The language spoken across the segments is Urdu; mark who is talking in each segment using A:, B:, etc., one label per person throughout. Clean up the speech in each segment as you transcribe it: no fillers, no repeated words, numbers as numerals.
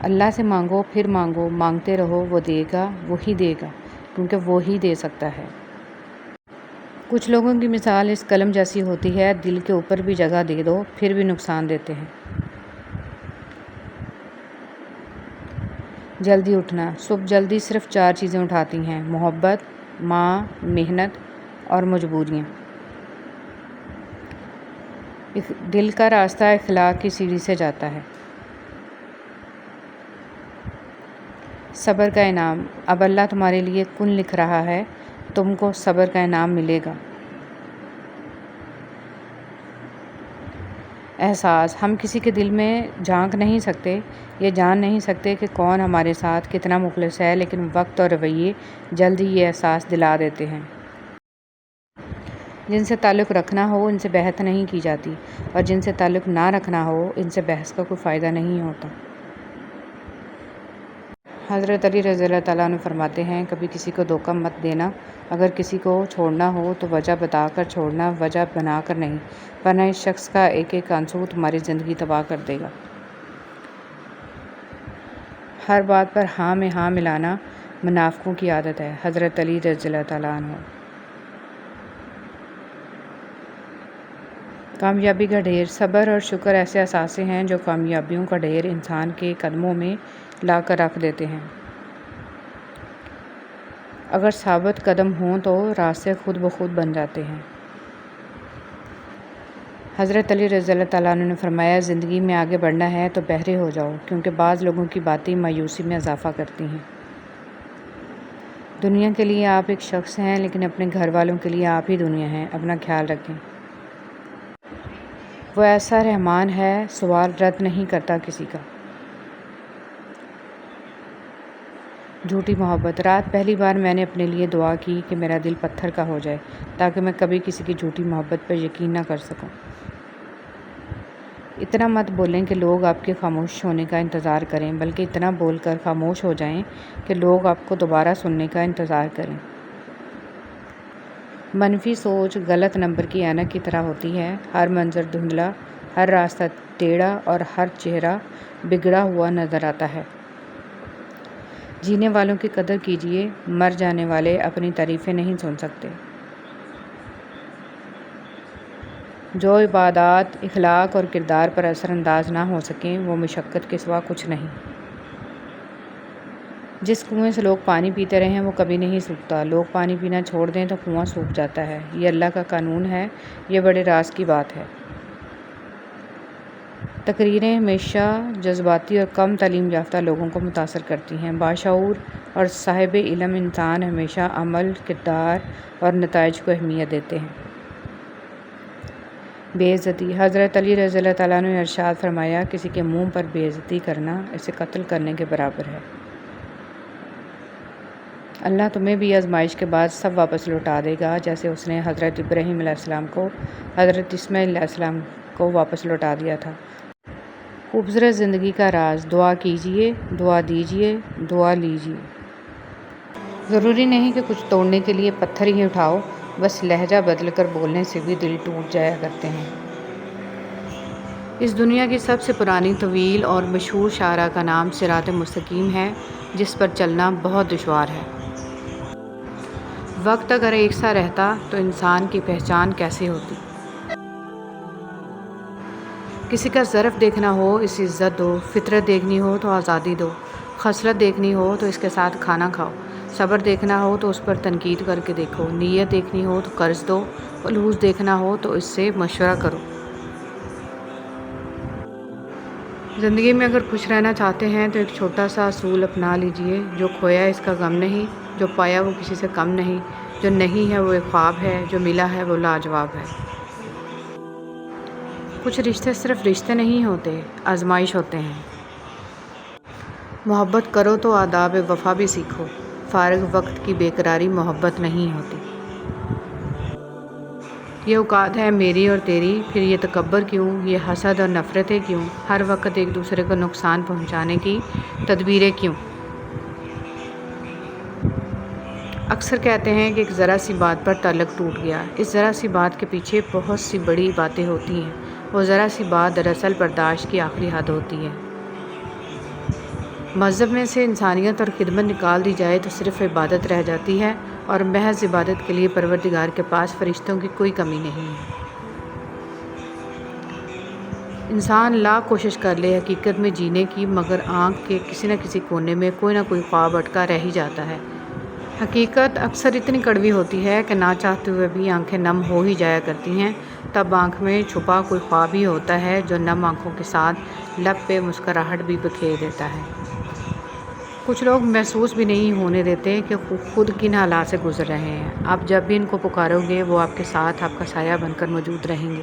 A: اللہ سے مانگو، پھر مانگو، مانگتے رہو، وہ دے گا، وہی دے گا، کیونکہ وہی دے سکتا ہے۔ کچھ لوگوں کی مثال اس قلم جیسی ہوتی ہے، دل کے اوپر بھی جگہ دے دو پھر بھی نقصان دیتے ہیں۔ جلدی اٹھنا۔ صبح جلدی صرف 4 چیزیں اٹھاتی ہیں: محبت، ماں، محنت اور مجبوریاں۔ دل کا راستہ اخلاق کی سیڑھی سے جاتا ہے۔ صبر کا انعام۔ اب اللہ تمہارے لیے کن لکھ رہا ہے، تم کو صبر کا انعام ملے گا۔ احساس۔ ہم کسی کے دل میں جھانک نہیں سکتے، یہ جان نہیں سکتے کہ کون ہمارے ساتھ کتنا مخلص ہے، لیکن وقت اور رویے جلد ہی یہ احساس دلا دیتے ہیں۔ جن سے تعلق رکھنا ہو ان سے بحث نہیں کی جاتی، اور جن سے تعلق نہ رکھنا ہو ان سے بحث کا کوئی فائدہ نہیں ہوتا۔ حضرت علی رضی اللہ تعالیٰ عنہ فرماتے ہیں، کبھی کسی کو دھوکہ مت دینا۔ اگر کسی کو چھوڑنا ہو تو وجہ بتا کر چھوڑنا، وجہ بنا کر نہیں، ورنہ اس شخص کا ایک ایک آنسو تمہاری زندگی تباہ کر دے گا۔ ہر بات پر ہاں میں ہاں ملانا منافقوں کی عادت ہے۔ حضرت علی رضی اللہ تعالیٰ عنہ۔ کامیابی کا ڈھیر۔ صبر اور شکر ایسے اثاثے ہیں جو کامیابیوں کا ڈھیر انسان کے قدموں میں لا کر رکھ دیتے ہیں۔ اگر ثابت قدم ہوں تو راستے خود بخود بن جاتے ہیں۔ حضرت علی رضی اللہ تعالیٰ عنہ نے فرمایا، زندگی میں آگے بڑھنا ہے تو بہرے ہو جاؤ، کیونکہ بعض لوگوں کی باتیں مایوسی میں اضافہ کرتی ہیں۔ دنیا کے لیے آپ ایک شخص ہیں، لیکن اپنے گھر والوں کے لیے آپ ہی دنیا ہیں۔ اپنا خیال رکھیں۔ وہ ایسا رحمان ہے، سوال رد نہیں کرتا کسی کا۔ جھوٹی محبت۔ رات پہلی بار میں نے اپنے لیے دعا کی کہ میرا دل پتھر کا ہو جائے، تاکہ میں کبھی کسی کی جھوٹی محبت پر یقین نہ کر سکوں۔ اتنا مت بولیں کہ لوگ آپ کے خاموش ہونے کا انتظار کریں، بلکہ اتنا بول کر خاموش ہو جائیں کہ لوگ آپ کو دوبارہ سننے کا انتظار کریں۔ منفی سوچ غلط نمبر کی اینک کی طرح ہوتی ہے۔ ہر منظر دھندلا، ہر راستہ ٹیڑھا اور ہر چہرہ بگڑا ہوا نظر آتا ہے۔ جینے والوں کی قدر کیجیے، مر جانے والے اپنی تعریفیں نہیں سن سکتے۔ جو عبادات، اخلاق اور کردار پر اثر انداز نہ ہو سکیں وہ مشقت کے سوا کچھ نہیں۔ جس کنویں سے لوگ پانی پیتے رہیں وہ کبھی نہیں سوکھتا، لوگ پانی پینا چھوڑ دیں تو کنواں سوکھ جاتا ہے۔ یہ اللہ کا قانون ہے، یہ بڑے راز کی بات ہے۔ تقریریں ہمیشہ جذباتی اور کم تعلیم یافتہ لوگوں کو متاثر کرتی ہیں۔ باشعور اور صاحب علم انسان ہمیشہ عمل، کردار اور نتائج کو اہمیت دیتے ہیں۔ بے عزتی۔ حضرت علی رضی اللہ تعالیٰ عنہ نے ارشاد فرمایا، کسی کے منہ پر بے عزتی کرنا اسے قتل کرنے کے برابر ہے۔ اللہ تمہیں بھی آزمائش کے بعد سب واپس لوٹا دے گا، جیسے اس نے حضرت ابراہیم علیہ السلام کو حضرت اسماعیل علیہ السلام کو واپس لوٹا دیا تھا۔ خوبصورت زندگی کا راز۔ دعا کیجیے، دعا دیجیے، دعا لیجیے۔ ضروری نہیں کہ کچھ توڑنے کے لیے پتھر ہی اٹھاؤ، بس لہجہ بدل کر بولنے سے بھی دل ٹوٹ جایا کرتے ہیں۔ اس دنیا کی سب سے پرانی، طویل اور مشہور شاہراہ کا نام صراط مستقیم ہے، جس پر چلنا بہت دشوار ہے۔ وقت اگر ایک سا رہتا تو انسان کی پہچان کیسے ہوتی؟ کسی کا ظرف دیکھنا ہو اس عزت دو، فطرت دیکھنی ہو تو آزادی دو، خصلت دیکھنی ہو تو اس کے ساتھ کھانا کھاؤ، صبر دیکھنا ہو تو اس پر تنقید کر کے دیکھو، نیت دیکھنی ہو تو قرض دو، خلوص دیکھنا ہو تو اس سے مشورہ کرو۔ زندگی میں اگر خوش رہنا چاہتے ہیں تو ایک چھوٹا سا اصول اپنا لیجئے، جو کھویا اس کا غم نہیں، جو پایا وہ کسی سے کم نہیں، جو نہیں ہے وہ ایک خواب ہے، جو ملا ہے وہ لاجواب ہے۔ کچھ رشتے صرف رشتے نہیں ہوتے، آزمائش ہوتے ہیں۔ محبت کرو تو آداب وفا بھی سیکھو، فارغ وقت کی بے قراری محبت نہیں ہوتی۔ یہ اوقات ہے میری اور تیری، پھر یہ تکبر کیوں، یہ حسد اور نفرتیں کیوں، ہر وقت ایک دوسرے کو نقصان پہنچانے کی تدبیریں کیوں؟ اکثر کہتے ہیں کہ ایک ذرا سی بات پر تعلق ٹوٹ گیا، اس ذرا سی بات کے پیچھے بہت سی بڑی باتیں ہوتی ہیں، وہ ذرا سی بات دراصل برداشت کی آخری حد ہوتی ہے۔ مذہب میں سے انسانیت اور خدمت نکال دی جائے تو صرف عبادت رہ جاتی ہے، اور محض عبادت کے لیے پروردگار کے پاس فرشتوں کی کوئی کمی نہیں ہے۔ انسان لاکھ کوشش کر لے حقیقت میں جینے کی، مگر آنکھ کے کسی نہ کسی کونے میں کوئی نہ کوئی خواب اٹکا رہ ہی جاتا ہے۔ حقیقت اکثر اتنی کڑوی ہوتی ہے کہ نہ چاہتے ہوئے بھی آنکھیں نم ہو ہی جایا کرتی ہیں۔ تب آنکھ میں چھپا کوئی خواب ہی ہوتا ہے جو نم آنکھوں کے ساتھ لب پہ مسکراہٹ بھی بکھیر دیتا ہے۔ کچھ لوگ محسوس بھی نہیں ہونے دیتے کہ خود کن حالات سے گزر رہے ہیں۔ آپ جب بھی ان کو پکارو گے وہ آپ کے ساتھ آپ کا سایہ بن کر موجود رہیں گے۔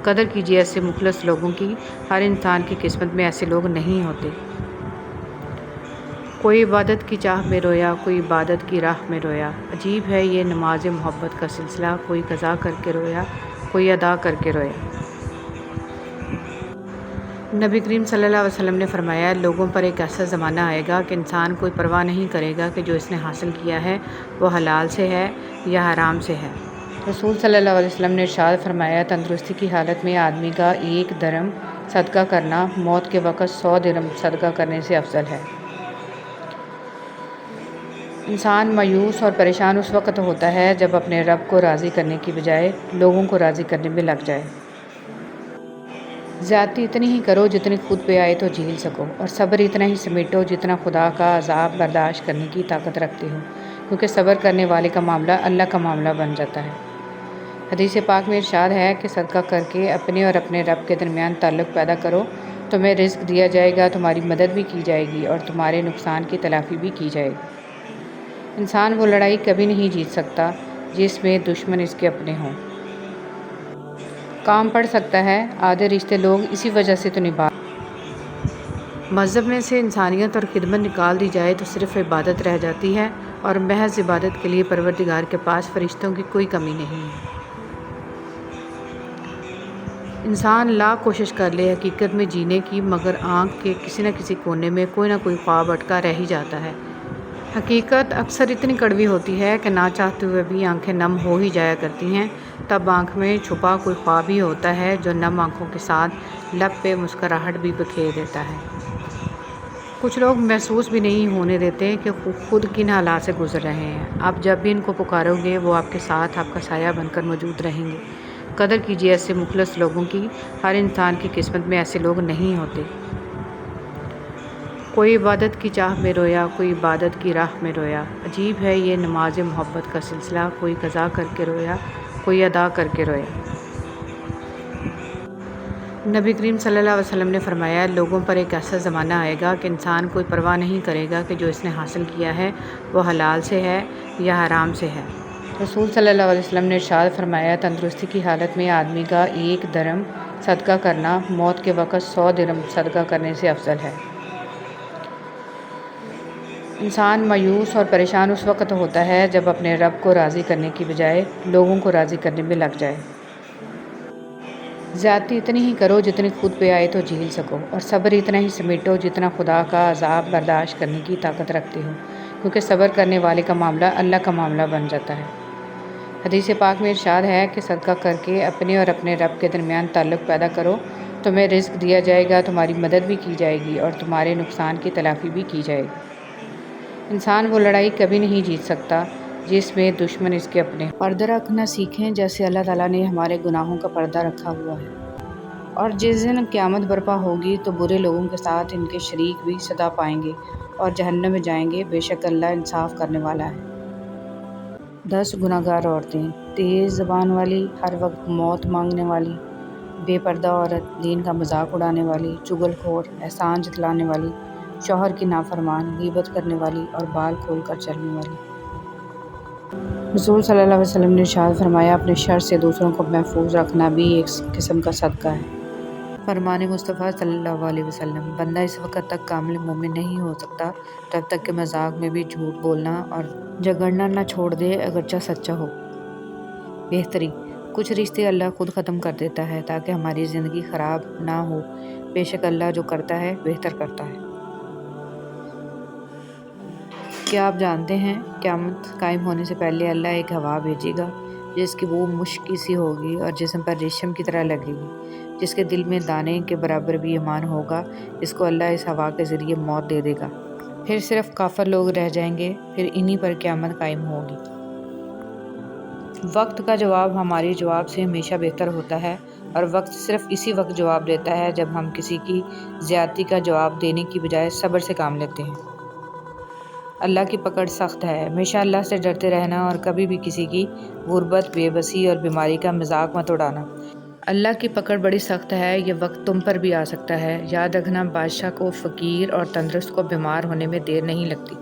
A: قدر کیجیے ایسے مخلص لوگوں کی، ہر انسان کی قسمت میں ایسے لوگ نہیں ہوتے۔ کوئی عبادت کی چاہ میں رویا، کوئی عبادت کی راہ میں رویا، عجیب ہے یہ نماز محبت کا سلسلہ، کوئی قضا کر کے رویا، کوئی ادا کر کے رویا۔ نبی کریم صلی اللہ علیہ وسلم نے فرمایا، لوگوں پر ایک ایسا زمانہ آئے گا کہ انسان کوئی پرواہ نہیں کرے گا کہ جو اس نے حاصل کیا ہے وہ حلال سے ہے یا حرام سے ہے۔ رسول صلی اللہ علیہ وسلم نے ارشاد فرمایا، تندرستی کی حالت میں آدمی کا 1 درم صدقہ کرنا موت کے وقت 100 درم صدقہ کرنے سے افضل ہے۔ انسان مایوس اور پریشان اس وقت ہوتا ہے جب اپنے رب کو راضی کرنے کی بجائے لوگوں کو راضی کرنے میں لگ جائے۔ زیادتی اتنی ہی کرو جتنی خود پہ آئے تو جھیل سکو، اور صبر اتنا ہی سمیٹو جتنا خدا کا عذاب برداشت کرنے کی طاقت رکھتے ہو، کیونکہ صبر کرنے والے کا معاملہ اللہ کا معاملہ بن جاتا ہے۔ حدیث پاک میں ارشاد ہے کہ صدقہ کر کے اپنے اور اپنے رب کے درمیان تعلق پیدا کرو، تمہیں رزق دیا جائے گا، تمہاری مدد بھی کی جائے گی اور تمہارے نقصان کی تلافی بھی کی جائے گی۔ انسان وہ لڑائی کبھی نہیں جیت سکتا جس میں دشمن اس کے اپنے ہوں۔ کام پڑ سکتا ہے، آدھے رشتے لوگ اسی وجہ سے تو نبھا۔ مذہب میں سے انسانیت اور خدمت نکال دی جائے تو صرف عبادت رہ جاتی ہے، اور محض عبادت کے لیے پروردگار کے پاس فرشتوں کی کوئی کمی نہیں ہے۔ انسان لاکھ کوشش کر لے حقیقت میں جینے کی، مگر آنکھ کے کسی نہ کسی کونے میں کوئی نہ کوئی خواب اٹکا رہ ہی جاتا ہے۔ حقیقت اکثر اتنی کڑوی ہوتی ہے کہ نہ چاہتے ہوئے بھی آنکھیں نم ہو ہی جایا کرتی ہیں۔ تب آنکھ میں چھپا کوئی خواب ہی ہوتا ہے جو نم آنکھوں کے ساتھ لب پہ مسکراہٹ بھی بکھیر دیتا ہے۔ کچھ لوگ محسوس بھی نہیں ہونے دیتے کہ خود کن حالات سے گزر رہے ہیں۔ آپ جب بھی ان کو پکارو گے وہ آپ کے ساتھ آپ کا سایہ بن کر موجود رہیں گے۔ قدر کیجیے ایسے مخلص لوگوں کی، ہر انسان کی قسمت میں ایسے لوگ نہیں ہوتے۔ کوئی عبادت کی چاہ میں رویا، کوئی عبادت کی راہ میں رویا، عجیب ہے یہ نماز محبت کا سلسلہ، کوئی قضا کر کے رویا، کوئی ادا کر کے رویا۔ نبی کریم صلی اللہ علیہ وسلم نے فرمایا، لوگوں پر ایک ایسا زمانہ آئے گا کہ انسان کوئی پرواہ نہیں کرے گا کہ جو اس نے حاصل کیا ہے وہ حلال سے ہے یا حرام سے ہے۔ رسول صلی اللہ علیہ وسلم نے ارشاد فرمایا، تندرستی کی حالت میں آدمی کا 1 درم صدقہ کرنا موت کے وقت 100 درم صدقہ کرنے سے افضل ہے۔ انسان مایوس اور پریشان اس وقت ہوتا ہے جب اپنے رب کو راضی کرنے کی بجائے لوگوں کو راضی کرنے میں لگ جائے۔ زیادتی اتنی ہی کرو جتنی خود پہ آئے تو جھیل سکو، اور صبر اتنا ہی سمیٹو جتنا خدا کا عذاب برداشت کرنے کی طاقت رکھتے ہو، کیونکہ صبر کرنے والے کا معاملہ اللہ کا معاملہ بن جاتا ہے۔ حدیث پاک میں ارشاد ہے کہ صدقہ کر کے اپنے اور اپنے رب کے درمیان تعلق پیدا کرو، تمہیں رزق دیا جائے گا، تمہاری مدد بھی کی جائے گی اور تمہارے نقصان کی تلافی بھی کی جائے گی۔ انسان وہ لڑائی کبھی نہیں جیت سکتا جس میں دشمن اس کے اپنے ہوں۔ پردہ رکھنا سیکھیں جیسے اللہ تعالیٰ نے ہمارے گناہوں کا پردہ رکھا ہوا ہے، اور جس دن قیامت برپا ہوگی تو برے لوگوں کے ساتھ ان کے شریک بھی سزا پائیں گے اور جہنم میں جائیں گے، بے شک اللہ انصاف کرنے والا ہے۔ 10 گناہگار عورتیں، تیز زبان والی، ہر وقت موت مانگنے والی، بے پردہ عورت، دین کا مذاق اڑانے والی، چغل خور، احسان جتلانے والی، شوہر کی نافرمان، غیبت کرنے والی اور بال کھول کر چلنے والی۔ رسول صلی اللہ علیہ وسلم نے ارشاد فرمایا، اپنے شر سے دوسروں کو محفوظ رکھنا بھی ایک قسم کا صدقہ ہے۔ فرمان مصطفیٰ صلی اللہ علیہ وسلم، بندہ اس وقت تک کامل مومن نہیں ہو سکتا جب تک کہ مذاق میں بھی جھوٹ بولنا اور جھگڑنا نہ چھوڑ دے اگرچہ سچا ہو۔ بہتری، کچھ رشتے اللہ خود ختم کر دیتا ہے تاکہ ہماری زندگی خراب نہ ہو، بے شک اللہ جو کرتا ہے بہتر کرتا ہے۔ کیا آپ جانتے ہیں قیامت قائم ہونے سے پہلے اللہ ایک ہوا بھیجے گا جس کی بو مشک سی ہوگی اور جسم پر ریشم کی طرح لگے گی، جس کے دل میں دانے کے برابر بھی ایمان ہوگا، اس کو اللہ اس ہوا کے ذریعے موت دے دے گا، پھر صرف کافر لوگ رہ جائیں گے، پھر انہی پر قیامت قائم ہوگی۔ وقت کا جواب ہماری جواب سے ہمیشہ بہتر ہوتا ہے، اور وقت صرف اسی وقت جواب دیتا ہے جب ہم کسی کی زیادتی کا جواب دینے کی بجائے صبر سے کام لیتے ہیں۔ اللہ کی پکڑ سخت ہے، ہمیشہ اللہ سے ڈرتے رہنا اور کبھی بھی کسی کی غربت، بے بسی اور بیماری کا مذاق مت اڑانا۔ اللہ کی پکڑ بڑی سخت ہے، یہ وقت تم پر بھی آ سکتا ہے۔ یاد رکھنا، بادشاہ کو، فقیر اور تندرست کو بیمار ہونے میں دیر نہیں لگتی۔